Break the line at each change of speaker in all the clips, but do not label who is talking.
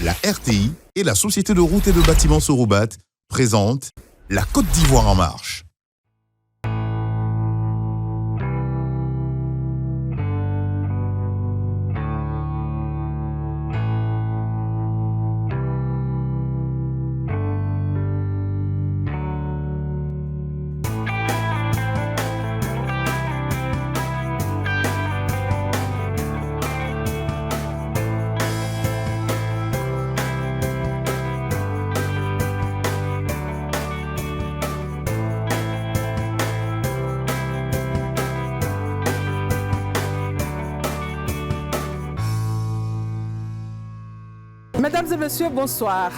la RTI et la Société de routes et de bâtiments Sorobat présentent la Côte d'Ivoire en marche.
Mesdames et messieurs, bonsoir.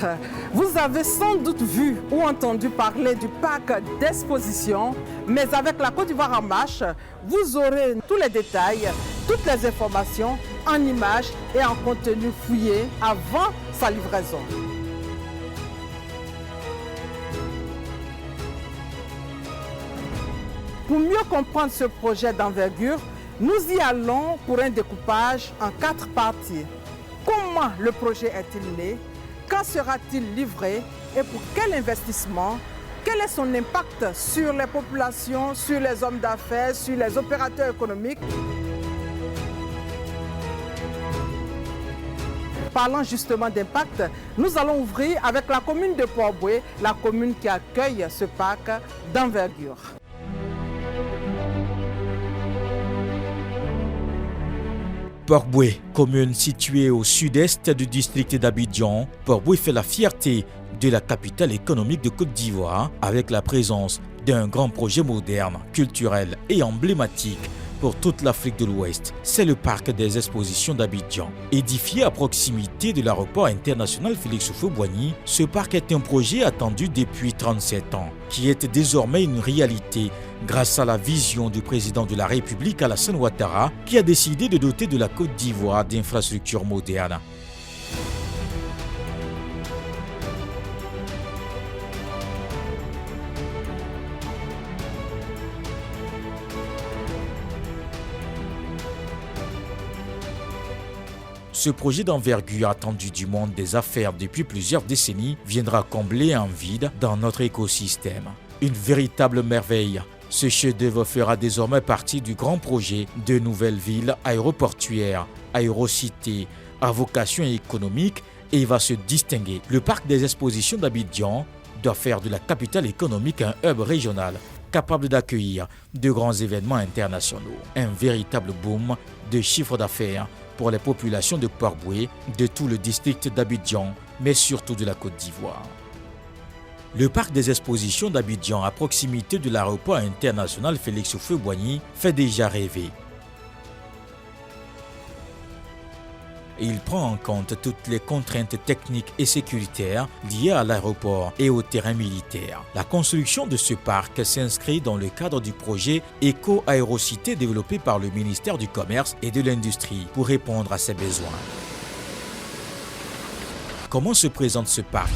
Vous avez sans doute vu ou entendu parler du parc d'exposition, mais avec la Côte d'Ivoire en marche, vous aurez tous les détails, toutes les informations en images et en contenu fouillé avant sa livraison. Pour mieux comprendre ce projet d'envergure, nous y allons pour un découpage en 4 parties. Comment le projet est-il né? Quand sera-t-il livré? Et pour quel investissement? Quel est son impact sur les populations, sur les hommes d'affaires, sur les opérateurs économiques? Parlant justement d'impact, nous allons ouvrir avec la commune de Port-Boué, la commune qui accueille ce parc d'envergure.
Port-Boué, commune située au sud-est du district d'Abidjan, Port-Boué fait la fierté de la capitale économique de Côte d'Ivoire avec la présence d'un grand projet moderne, culturel et emblématique pour toute l'Afrique de l'Ouest. C'est le parc des expositions d'Abidjan. Édifié à proximité de l'aéroport international Félix Houphouët-Boigny, ce parc est un projet attendu depuis 37 ans, qui est désormais une réalité grâce à la vision du président de la République Alassane Ouattara, qui a décidé de doter de la Côte d'Ivoire d'infrastructures modernes. Ce projet d'envergure attendu du monde des affaires depuis plusieurs décennies viendra combler un vide dans notre écosystème. Une véritable merveille. Ce chef-d'œuvre fera désormais partie du grand projet de nouvelles villes aéroportuaires, aérocités, à vocation économique et va se distinguer. Le parc des expositions d'Abidjan doit faire de la capitale économique un hub régional capable d'accueillir de grands événements internationaux. Un véritable boom de chiffre d'affaires pour les populations de Port-Boué, de tout le district d'Abidjan, mais surtout de la Côte d'Ivoire. Le parc des expositions d'Abidjan, à proximité de l'aéroport international Félix Houphouët-Boigny, fait déjà rêver. Il prend en compte toutes les contraintes techniques et sécuritaires liées à l'aéroport et au terrain militaire. La construction de ce parc s'inscrit dans le cadre du projet Éco-Aérocité développé par le ministère du Commerce et de l'Industrie pour répondre à ses besoins. Comment se présente ce parc ?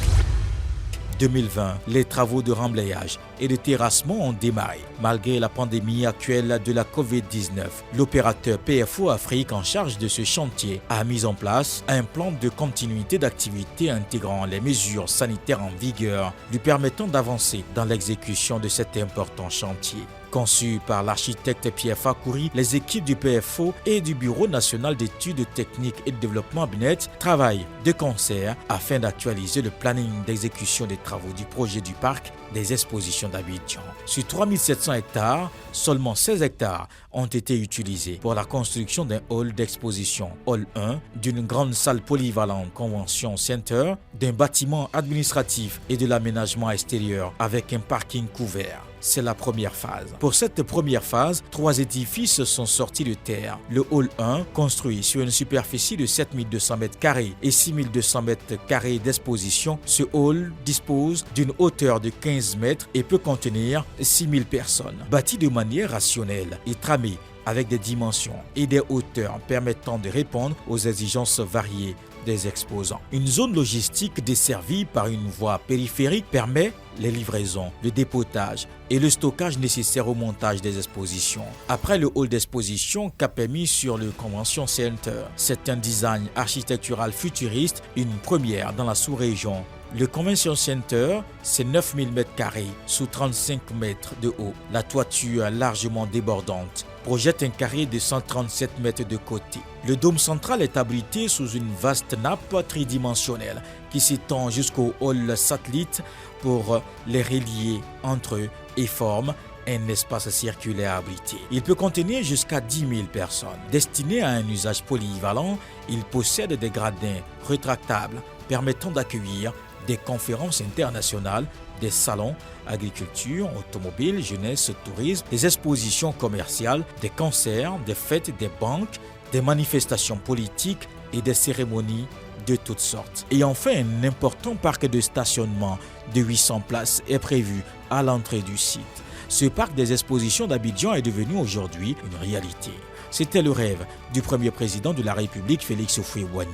2020, les travaux de remblayage et de terrassement ont démarré. Malgré la pandémie actuelle de la Covid-19, l'opérateur PFO Afrique en charge de ce chantier a mis en place un plan de continuité d'activité intégrant les mesures sanitaires en vigueur, lui permettant d'avancer dans l'exécution de cet important chantier. Conçu par l'architecte Pierre Fakouri, les équipes du PFO et du Bureau national d'études techniques et de développement BNET travaillent de concert afin d'actualiser le planning d'exécution des travaux du projet du parc des expositions d'Abidjan. Sur 3700 hectares, seulement 16 hectares ont été utilisés pour la construction d'un hall d'exposition, hall 1, d'une grande salle polyvalente Convention Center, d'un bâtiment administratif et de l'aménagement extérieur avec un parking couvert. C'est la première phase. Pour cette première phase, 3 édifices sont sortis de terre. Le hall 1, construit sur une superficie de 7200 m² et 6200 m² d'exposition, ce hall dispose d'une hauteur de 15 mètres et peut contenir 6000 personnes. Bâti de manière rationnelle et tramé avec des dimensions et des hauteurs permettant de répondre aux exigences variées des exposants. Une zone logistique desservie par une voie périphérique permet les livraisons, le dépotage et le stockage nécessaires au montage des expositions. Après le hall d'exposition qu'a mis sur le Convention Center, c'est un design architectural futuriste, une première dans la sous-région. Le Convention Center, c'est 9000 m² sous 35 mètres de haut. La toiture largement débordante projette un carré de 137 mètres de côté. Le dôme central est abrité sous une vaste nappe tridimensionnelle qui s'étend jusqu'au hall satellite pour les relier entre eux et forme un espace circulaire abrité. Il peut contenir jusqu'à 10 000 personnes. Destiné à un usage polyvalent, il possède des gradins rétractables permettant d'accueillir des conférences internationales, des salons, agriculture, automobile, jeunesse, tourisme, des expositions commerciales, des concerts, des fêtes, des banques, des manifestations politiques et des cérémonies de toutes sortes. Et enfin, un important parc de stationnement de 800 places est prévu à l'entrée du site. Ce parc des expositions d'Abidjan est devenu aujourd'hui une réalité. C'était le rêve du premier président de la République, Félix Houphouët-Boigny.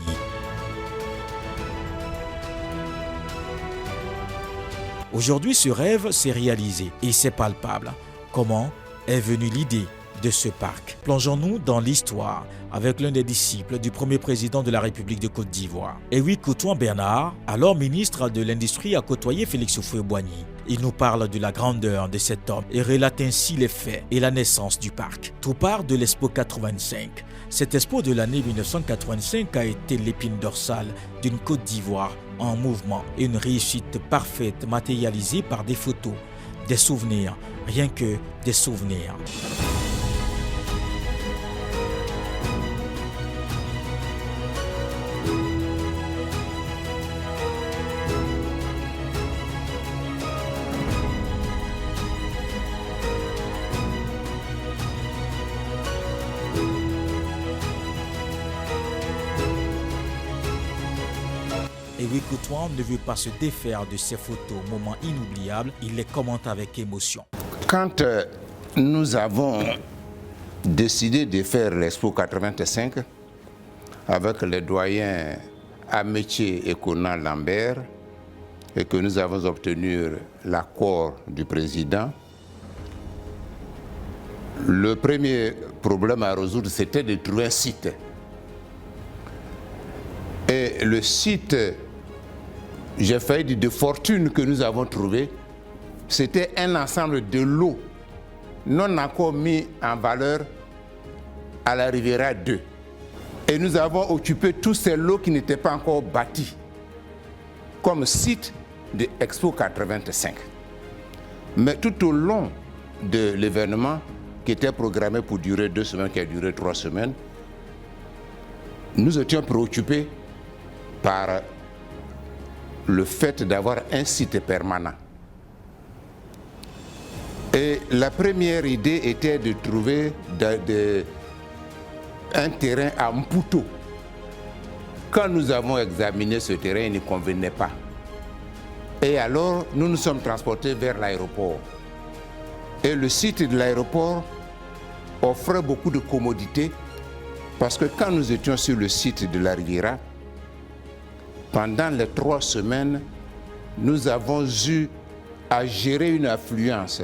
Aujourd'hui, ce rêve s'est réalisé et c'est palpable. Comment est venue l'idée de ce parc? Plongeons-nous dans l'histoire avec l'un des disciples du premier président de la République de Côte d'Ivoire. Éric Coutouan-Bernard, alors ministre de l'Industrie, a côtoyé Félix Houphouët-Boigny. Il nous parle de la grandeur de cet homme et relate ainsi les faits et la naissance du parc. Tout part de l'Expo 85. Cette expo de l'année 1985 a été l'épine dorsale d'une Côte d'Ivoire en mouvement, une réussite parfaite matérialisée par des photos, des souvenirs, rien que des souvenirs. Éric Coutouan ne veut pas se défaire de ces photos, moments inoubliables, il les commente avec émotion.
Quand nous avons décidé de faire l'Expo 85 avec les doyens Amétier et Conan Lambert et que nous avons obtenu l'accord du président, le premier problème à résoudre, c'était de trouver un site. Et le site, j'ai failli dire de fortune que nous avons trouvé, c'était un ensemble de lots non encore mis en valeur à la Riviera 2. Et nous avons occupé tous ces lots qui n'étaient pas encore bâtis comme site de Expo 85. Mais tout au long de l'événement qui était programmé pour durer 2 semaines, qui a duré 3 semaines, nous étions préoccupés par le fait d'avoir un site permanent. Et la première idée était de trouver un terrain à Mputo. Quand nous avons examiné ce terrain, il ne convenait pas. Et alors, nous nous sommes transportés vers l'aéroport. Et le site de l'aéroport offrait beaucoup de commodités parce que quand nous étions sur le site de la Riviera, pendant les 3 semaines, nous avons eu à gérer une affluence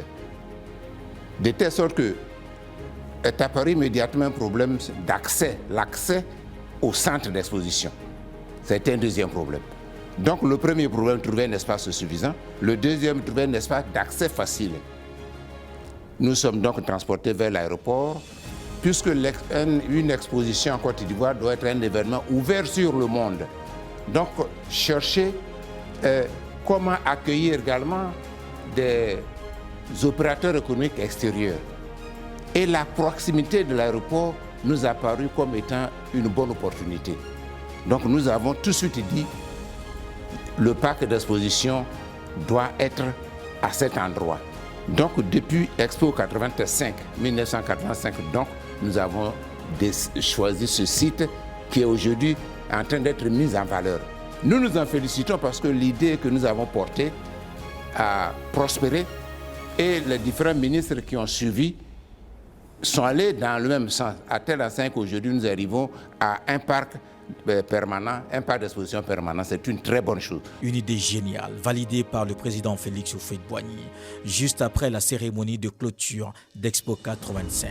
de telle sorte que est apparu immédiatement un problème d'accès, l'accès au centre d'exposition. C'était un deuxième problème. Donc le premier problème, trouver un espace suffisant. Le deuxième, trouver un espace d'accès facile. Nous sommes donc transportés vers l'aéroport, puisque une exposition en Côte d'Ivoire doit être un événement ouvert sur le monde. Donc chercher comment accueillir également des opérateurs économiques extérieurs. Et la proximité de l'aéroport nous a paru comme étant une bonne opportunité. Donc nous avons tout de suite dit, le parc d'exposition doit être à cet endroit. Donc depuis Expo 85, 1985, donc, nous avons choisi ce site qui est aujourd'hui en train d'être mis en valeur. Nous nous en félicitons parce que l'idée que nous avons portée a prospéré et les différents ministres qui ont suivi sont allés dans le même sens, à tel enseigne qu'aujourd'hui nous arrivons à un parc permanent, un parc d'exposition permanent. C'est une très bonne chose.
Une idée géniale, validée par le président Félix Houphouët-Boigny, juste après la cérémonie de clôture d'Expo 85,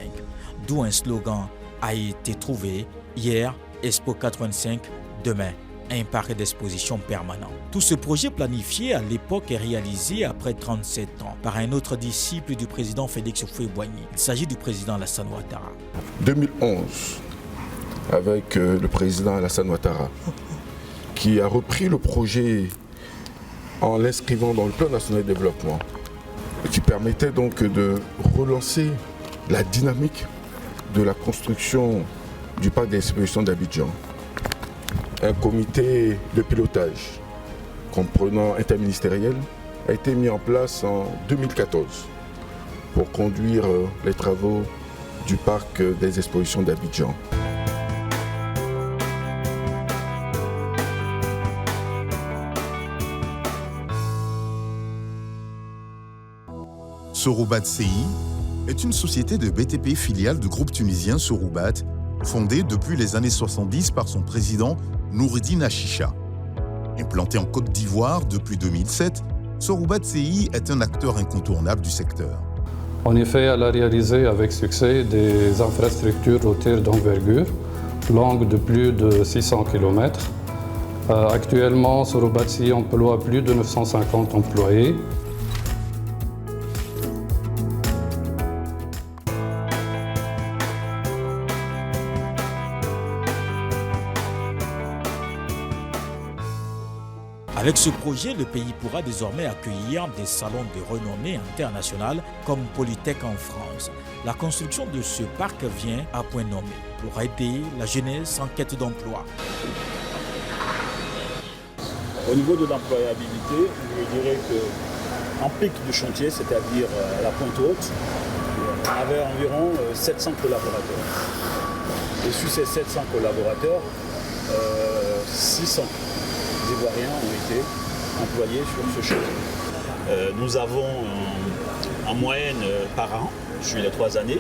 d'où un slogan a été trouvé: hier, Expo 85, demain, un parc d'exposition permanent. Tout ce projet planifié à l'époque est réalisé après 37 ans par un autre disciple du président Félix Houphouët-Boigny. Il s'agit du président Alassane Ouattara.
2011, avec le président Alassane Ouattara, qui a repris le projet en l'inscrivant dans le plan national de développement, qui permettait donc de relancer la dynamique de la construction du parc d'exposition d'Abidjan. Un comité de pilotage comprenant interministériel a été mis en place en 2014 pour conduire les travaux du parc des expositions d'Abidjan.
Soroubat CI est une société de BTP filiale du groupe tunisien Soroubat, fondée depuis les années 70 par son président Noureddine Achicha. Implanté en Côte d'Ivoire depuis 2007, Soroubat CI est un acteur incontournable du secteur.
En effet, elle a réalisé avec succès des infrastructures routières d'envergure, longues de plus de 600 km. Actuellement, Soroubat CI emploie plus de 950 employés.
Avec ce projet, le pays pourra désormais accueillir des salons de renommée internationale comme Polytech en France. La construction de ce parc vient à point nommé pour aider la jeunesse en quête d'emploi.
Au niveau de l'employabilité, je dirais qu'en pic de chantier, c'est-à-dire à la pointe haute, on avait environ 700 collaborateurs. Et sur ces 700 collaborateurs, 600 Ivoiriens ont été employés sur ce chantier. Nous avons en moyenne par an, sur les 3 années,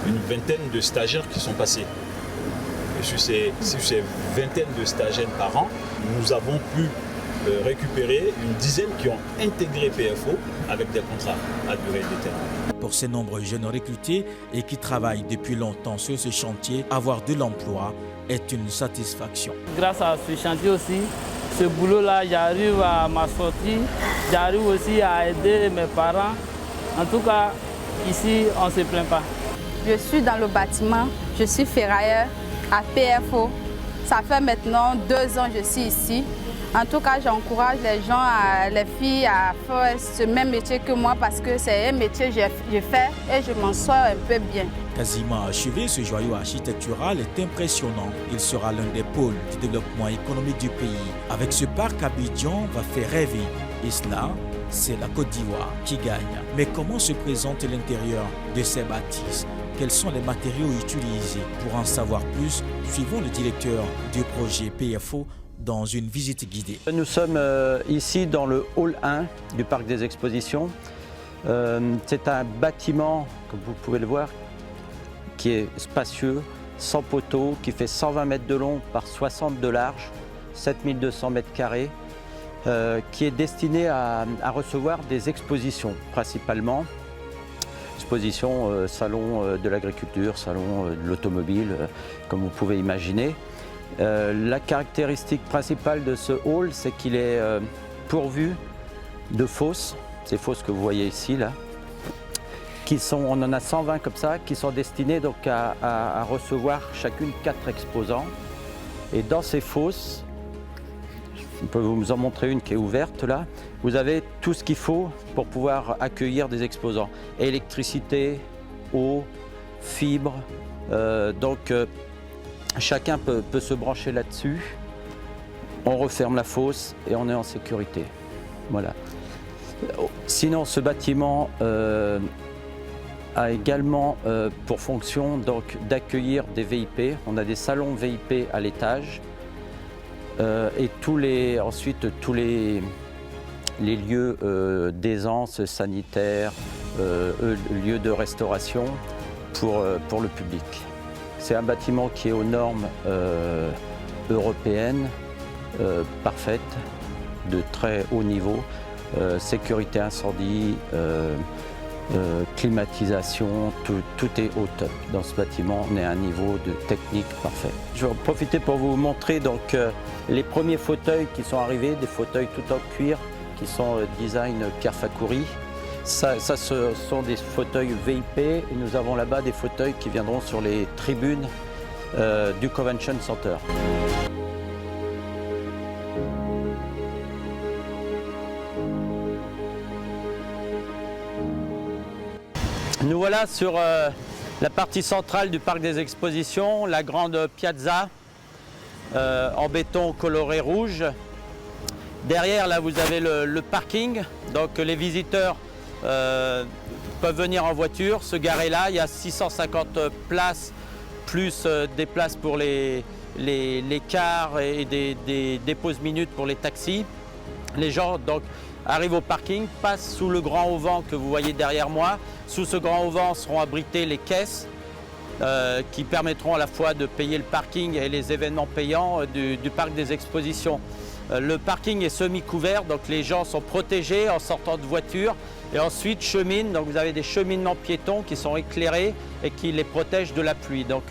une vingtaine de stagiaires qui sont passés. Et sur ces vingtaines de stagiaires par an, nous avons pu récupérer une dizaine qui ont intégré PFO avec des contrats à durée déterminée.
Pour ces nombreux jeunes recrutés et qui travaillent depuis longtemps sur ce chantier, avoir de l'emploi est une satisfaction.
Grâce à ce chantier aussi, ce boulot-là, j'arrive à ma sortie, j'arrive aussi à aider mes parents. En tout cas, ici, on ne se plaint pas.
Je suis dans le bâtiment, je suis ferrailleur à PFO. Ça fait maintenant 2 ans que je suis ici. En tout cas, j'encourage les gens, les filles à faire ce même métier que moi parce que c'est un métier que je fais et je m'en sors un peu bien.
Quasiment achevé, ce joyau architectural est impressionnant. Il sera l'un des pôles du développement économique du pays. Avec ce parc, Abidjan va faire rêver. Et cela, c'est la Côte d'Ivoire qui gagne. Mais comment se présente l'intérieur de ces bâtisses? Quels sont les matériaux utilisés? Pour en savoir plus, suivons le directeur du projet PFO dans une visite guidée.
Nous sommes ici dans le hall 1 du parc des expositions. C'est un bâtiment, comme vous pouvez le voir, qui est spacieux, sans poteaux, qui fait 120 mètres de long par 60 de large, 7200 mètres carrés, qui est destiné à recevoir des expositions principalement. Expositions, salon de l'agriculture, salon de l'automobile, comme vous pouvez imaginer. La caractéristique principale de ce hall, c'est qu'il est pourvu de fosses, ces fosses que vous voyez ici, là, on en a 120 comme ça, qui sont destinées donc à recevoir chacune 4 exposants. Et dans ces fosses, je peux vous en montrer une qui est ouverte là, vous avez tout ce qu'il faut pour pouvoir accueillir des exposants. Électricité, eau, fibres, chacun peut se brancher là-dessus. On referme la fosse et on est en sécurité. Voilà. Sinon, ce bâtiment a également pour fonction d'accueillir des VIP. On a des salons VIP à l'étage et ensuite tous les lieux d'aisance sanitaire, lieux de restauration pour le public. C'est un bâtiment qui est aux normes européennes, parfaites, de très haut niveau, sécurité incendie, climatisation, tout est au top. Dans ce bâtiment, on est à un niveau de technique parfait. Je vais en profiter pour vous montrer donc, les premiers fauteuils qui sont arrivés, des fauteuils tout en cuir, qui sont design Pierre Fakouri. Ça, ce sont des fauteuils VIP et nous avons là-bas des fauteuils qui viendront sur les tribunes du Convention Center. Nous voilà sur la partie centrale du parc des expositions, la grande piazza en béton coloré rouge. Derrière, là, vous avez le parking, donc les visiteurs peuvent venir en voiture, se garer là. Il y a 650 places, plus des places pour les cars et des pauses minutes pour les taxis. Les gens donc arrivent au parking, passent sous le grand auvent que vous voyez derrière moi. Sous ce grand auvent seront abritées les caisses qui permettront à la fois de payer le parking et les événements payants du parc des expositions. Le parking est semi-couvert, donc les gens sont protégés en sortant de voiture et ensuite cheminent. Donc vous avez des cheminements piétons qui sont éclairés et qui les protègent de la pluie. Donc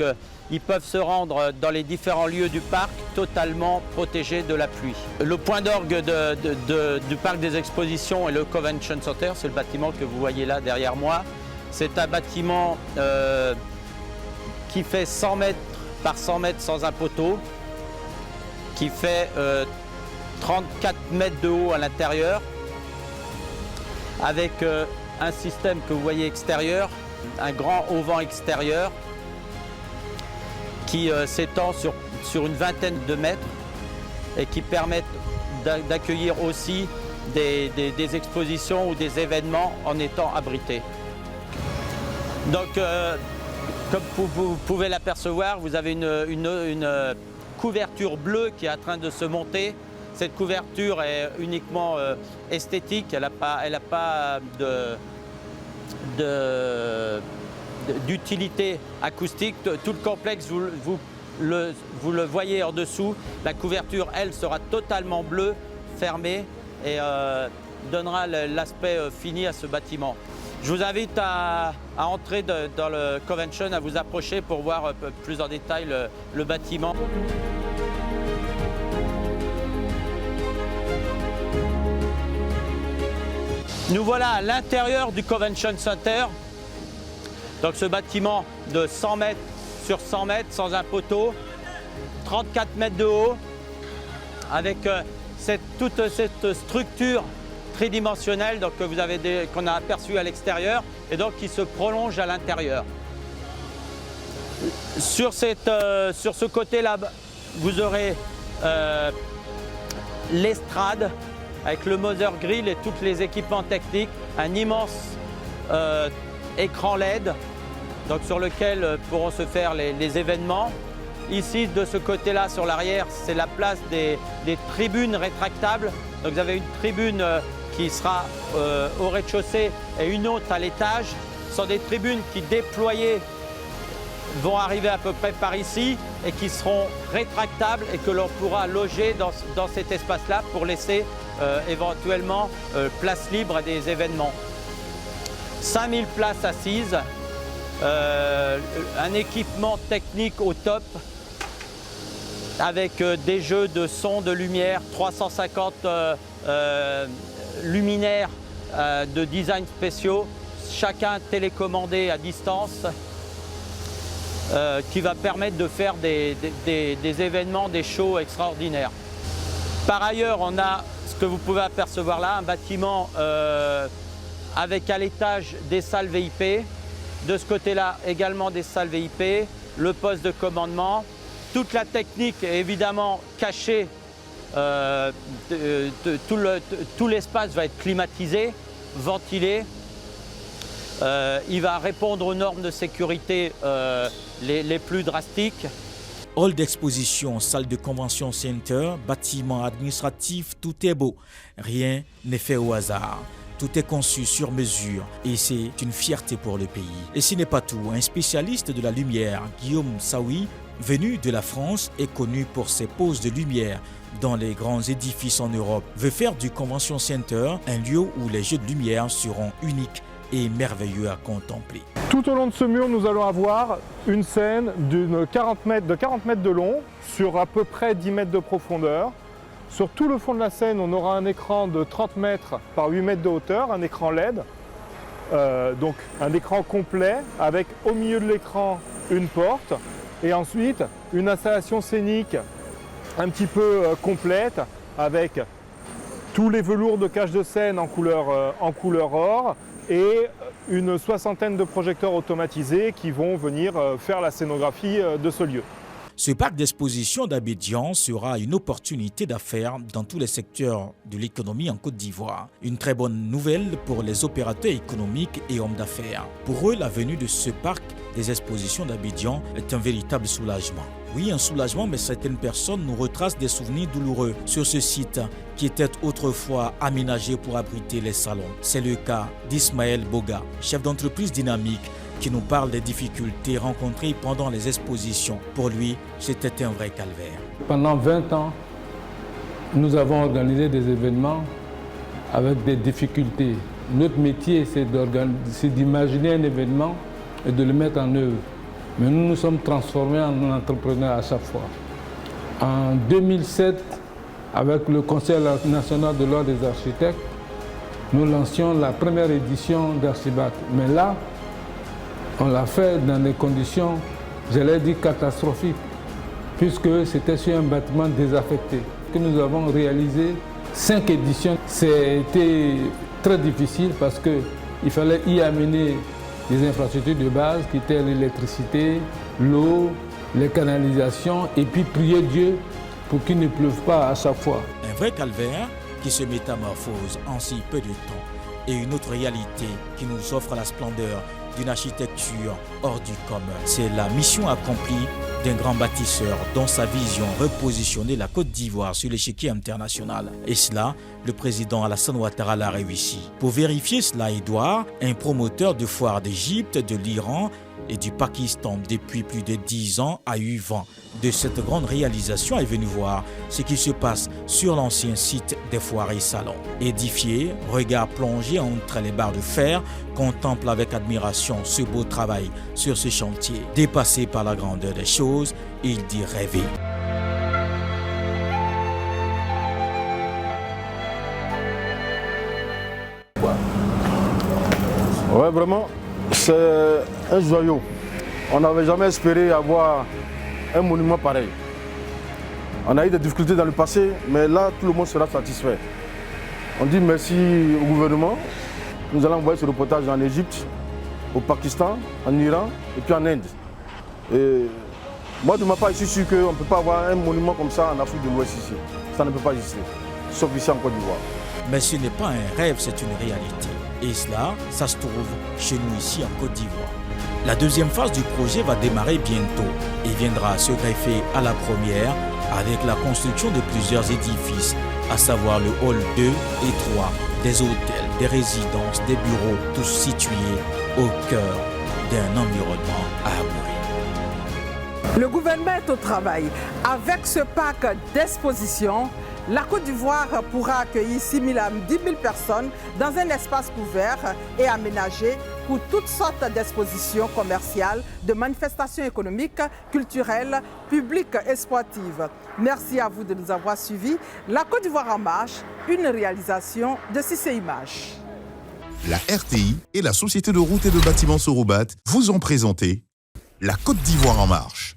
ils peuvent se rendre dans les différents lieux du parc totalement protégés de la pluie. Le point d'orgue du parc des expositions et le Convention Center, c'est le bâtiment que vous voyez là derrière moi. C'est un bâtiment qui fait 100 mètres par 100 mètres sans un poteau, qui fait 34 mètres de haut à l'intérieur, avec un système que vous voyez extérieur, un grand auvent extérieur qui s'étend sur une vingtaine de mètres et qui permettent d'accueillir aussi des expositions ou des événements en étant abrités. Donc, comme vous pouvez l'apercevoir, vous avez une couverture bleue qui est en train de se monter. Cette couverture est uniquement esthétique, elle n'a pas d'utilité acoustique. Tout le complexe, vous le voyez en dessous. La couverture, elle, sera totalement bleue, fermée et donnera l'aspect fini à ce bâtiment. Je vous invite à entrer dans le Convention, à vous approcher pour voir plus en détail le bâtiment. Nous voilà à l'intérieur du Convention Center. Donc ce bâtiment de 100 mètres sur 100 mètres sans un poteau, 34 mètres de haut, avec toute cette structure tridimensionnelle donc, qu'on a aperçue à l'extérieur et donc qui se prolonge à l'intérieur. Sur ce côté-là, vous aurez l'estrade avec le Mother Grill et tous les équipements techniques, un immense écran LED donc sur lequel pourront se faire les événements. Ici, de ce côté-là, sur l'arrière, c'est la place des tribunes rétractables. Donc vous avez une tribune qui sera au rez-de-chaussée et une autre à l'étage. Ce sont des tribunes qui, déployées, vont arriver à peu près par ici et qui seront rétractables et que l'on pourra loger dans cet espace-là pour laisser éventuellement place libre à des événements. 5000 places assises, un équipement technique au top avec des jeux de son, de lumière, 350 luminaires de design spéciaux, chacun télécommandé à distance, qui va permettre de faire des événements, des shows extraordinaires. Par ailleurs, on a ce que vous pouvez apercevoir là, un bâtiment avec à l'étage des salles VIP. De ce côté-là, également des salles VIP, le poste de commandement. Toute la technique est évidemment cachée. Tout l'espace va être climatisé, ventilé. Il va répondre aux normes de sécurité les plus drastiques.
Hall d'exposition, salle de convention center, bâtiment administratif, tout est beau. Rien n'est fait au hasard. Tout est conçu sur mesure et c'est une fierté pour le pays. Et ce n'est pas tout. Un spécialiste de la lumière, Guillaume Saoui, venu de la France et connu pour ses poses de lumière dans les grands édifices en Europe, veut faire du Convention Center un lieu où les jeux de lumière seront uniques et merveilleux à contempler.
Tout au long de ce mur, nous allons avoir une scène de 40 mètres de long sur à peu près 10 mètres de profondeur. Sur tout le fond de la scène, on aura un écran de 30 mètres par 8 mètres de hauteur, un écran LED. Donc un écran complet avec au milieu de l'écran une porte et ensuite une installation scénique un petit peu complète avec tous les velours de cage de scène en couleur or et une soixantaine de projecteurs automatisés qui vont venir faire la scénographie de ce lieu.
Ce parc d'exposition d'Abidjan sera une opportunité d'affaires dans tous les secteurs de l'économie en Côte d'Ivoire. Une très bonne nouvelle pour les opérateurs économiques et hommes d'affaires. Pour eux, la venue de ce parc des expositions d'Abidjan est un véritable soulagement. Oui, un soulagement, mais certaines personnes nous retracent des souvenirs douloureux sur ce site qui était autrefois aménagé pour abriter les salons. C'est le cas d'Ismaël Boga, chef d'entreprise dynamique, qui nous parle des difficultés rencontrées pendant les expositions. Pour lui, c'était un vrai calvaire.
Pendant 20 ans, nous avons organisé des événements avec des difficultés. Notre métier, c'est d'imaginer un événement et de le mettre en œuvre. Mais nous nous sommes transformés en entrepreneurs à chaque fois. En 2007, avec le Conseil national de l'ordre des architectes, nous lancions la première édition d'Archibac. Mais là, on l'a fait dans des conditions, j'allais dire catastrophiques, puisque c'était sur un bâtiment désaffecté. Que nous avons réalisé 5 éditions. C'était très difficile parce qu'il fallait y amener des infrastructures de base qui étaient l'électricité, l'eau, les canalisations et puis prier Dieu pour qu'il ne pleuve pas à chaque fois.
Un vrai calvaire qui se métamorphose en si peu de temps et une autre réalité qui nous offre la splendeur d'une architecture hors du commun. C'est la mission accomplie d'un grand bâtisseur dont sa vision repositionnait la Côte d'Ivoire sur l'échiquier international. Et cela, le président Alassane Ouattara l'a réussi. Pour vérifier cela, Edouard, un promoteur de foires d'Égypte, de l'Iran et du Pakistan depuis plus de 10 ans, a eu vent de cette grande réalisation et est venu voir ce qui se passe sur l'ancien site des foires et salons. Édifié, regard plongé entre les barres de fer, contemple avec admiration ce beau travail sur ce chantier. Dépassé par la grandeur des choses, il dit rêver.
Ouais, vraiment, c'est un joyau. On n'avait jamais espéré avoir un monument pareil. On a eu des difficultés dans le passé, mais là, tout le monde sera satisfait. On dit merci au gouvernement. Nous allons envoyer ce reportage en Égypte, au Pakistan, en Iran et puis en Inde. Et moi, de ma part, je suis sûr qu'on ne peut pas avoir un monument comme ça en Afrique de l'Ouest ici. Ça ne peut pas exister, sauf ici en Côte d'Ivoire.
Mais ce n'est pas un rêve, c'est une réalité. Et cela, ça se trouve chez nous ici en Côte d'Ivoire. La deuxième phase du projet va démarrer bientôt et viendra se greffer à la première avec la construction de plusieurs édifices, à savoir le hall 2 et 3, des hôtels, des résidences, des bureaux, tous situés au cœur d'un environnement arboré.
Le gouvernement est au travail. Avec ce parc d'exposition, la Côte d'Ivoire pourra accueillir 6 000 à 10 000 personnes dans un espace couvert et aménagé pour toutes sortes d'expositions commerciales, de manifestations économiques, culturelles, publiques et sportives. Merci à vous de nous avoir suivis. La Côte d'Ivoire en marche, une réalisation de CICE Images.
La RTI et la Société de routes et de bâtiments Sorobat vous ont présenté La Côte d'Ivoire en marche.